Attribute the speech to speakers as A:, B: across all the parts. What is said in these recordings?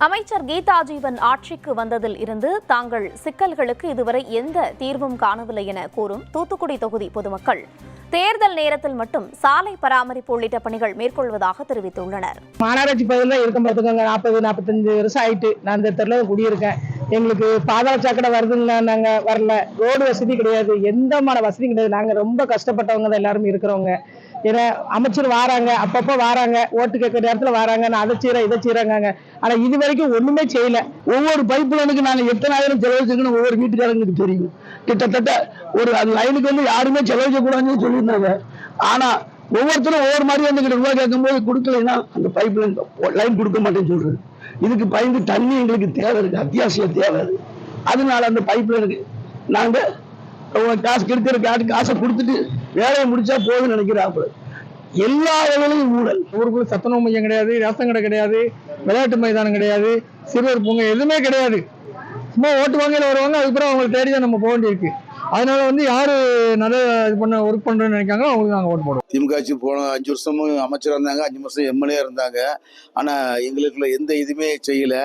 A: அமைச்சர் கீதா ஜீவன் ஆட்சிக்கு வந்ததில் இருந்து தாங்கள் சிக்கல்களுக்கு இதுவரை எந்த தீர்வும் காணவில்லை என கூறும் தூத்துக்குடி தொகுதி பொதுமக்கள் தேர்தல் நேரத்தில் மட்டும் சாலை பராமரிப்பு உள்ளிட்ட பணிகள் மேற்கொள்வதாக தெரிவித்துள்ளனர்.
B: மாநகராட்சி பகுதியில் தான் இருக்க பார்த்துக்கோங்க. 40-45 வருஷம் ஆயிட்டு நான் இந்த தெருல குடியிருக்கேன். எங்களுக்கு பாதாள சாக்கடை வருதுங்களா, நாங்க வரல. ரோடு வசதி கிடையாது, எந்தமான வசதி கிடையாது. நாங்க ரொம்ப கஷ்டப்பட்டவங்க தான் எல்லாரும் இருக்கிறவங்க. ஏன்னா அமைச்சர் வாராங்க, அப்பப்போ வாராங்க, ஓட்டு கேட்கிற நேரத்துல வராங்க, நான் அதை செய்யறேன் இதை செய்யறாங்க. ஆனா இது வரைக்கும் ஒண்ணுமே செய்யல. ஒவ்வொரு பைப் லைனுக்கு நாங்க எத்தனாயிரம் செலவழிச்சுக்கணும் ஒவ்வொரு வீட்டுக்காரங்களுக்கு தெரியும். கிட்டத்தட்ட ஒரு லைனுக்கு வந்து யாருமே செலவழிக்க கூடாதுன்னு சொல்லியிருந்தாங்க. ஆனா ஒவ்வொருத்தரும் ஒவ்வொரு மாதிரி வந்து ரூபாய் கேட்கும் போது கொடுக்கலைன்னா அந்த பைப் லைன் கொடுக்க மாட்டேன்னு சொல்றது. இதுக்கு பயந்து தண்ணி எங்களுக்கு தேவை இருக்கு, அத்தியாவசிய தேவை. அதனால அந்த பைப் லைனுக்கு நாங்க காசு கிடைக்கிற காசை கொடுத்துட்டு வேலையை முடிச்சா போதும்னு நினைக்கிறாங்க. எல்லா வேலையும் ஊழல். ஊருக்குள்ள சத்துணவு மையம் கிடையாது, ரேஷன் கடை கிடையாது, விளையாட்டு மைதானம் கிடையாது, சிறுவர் பூங்கா எதுவுமே கிடையாது. சும்மா ஓட்டு வாங்கில வருவாங்க, அதுக்கப்புறம் அவங்களை தேடிதான் நம்ம போக வேண்டியிருக்கு. அதனால வந்து யாரு நல்ல இது பண்ண ஒர்க் பண்றேன்னு நினைக்காங்களோ அவங்களுக்கு நாங்கள் ஓட்டு போடுவோம்.
C: திமுக ஆட்சி போன 5 வருஷமும் அமைச்சராக இருந்தாங்க, 5 வருஷம் எம்எல்ஏ இருந்தாங்க. ஆனா எங்களுக்குள்ள எந்த இதுவுமே செய்யல.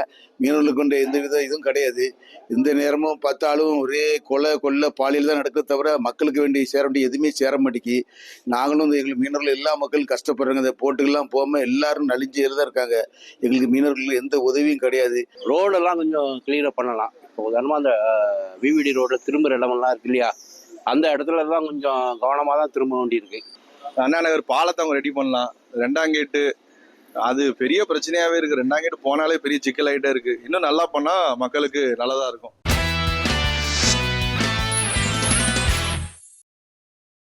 C: மீனவர்களுக்கு கொண்ட எந்த வித இதுவும் கிடையாது. எந்த நேரமும் பார்த்தாலும் ஒரே கொலை பாலியல் தான் நடக்குது தவிர மக்களுக்கு சேர வேண்டிய எதுவுமே சேர மாட்டேங்கி. நாங்களும் எங்களுக்கு மீனவர்கள் எல்லா மக்களும் கஷ்டப்படுறாங்க. இந்த போட்டுக்கெல்லாம் போகாம எல்லாரும் நலிஞ்சு தான் இருக்காங்க. எங்களுக்கு மீனவர்களுக்கு எந்த உதவியும் கிடையாது.
D: ரோடெல்லாம் கொஞ்சம் கிளியரா பண்ணலாம். இப்போ உதாரணமா அந்த விவிடி ரோடு திரும்புற இடமெல்லாம் இருக்கு இல்லையா, அந்த இடத்துல தான் கொஞ்சம் கவனமாக தான் திரும்ப வேண்டியிருக்கு.
E: அண்ணா நகர் பாலத்தை அவங்க ரெடி பண்ணலாம். 2ஆம் கேட்டு அது பெரிய பிரச்சனையாவே இருக்கு. 2ஆம் கேட்டு போனாலே பெரிய சிக்கல் ஆகிட்டே இருக்கு. இன்னும் நல்லா பண்ணா மக்களுக்கு நல்லதா இருக்கும்.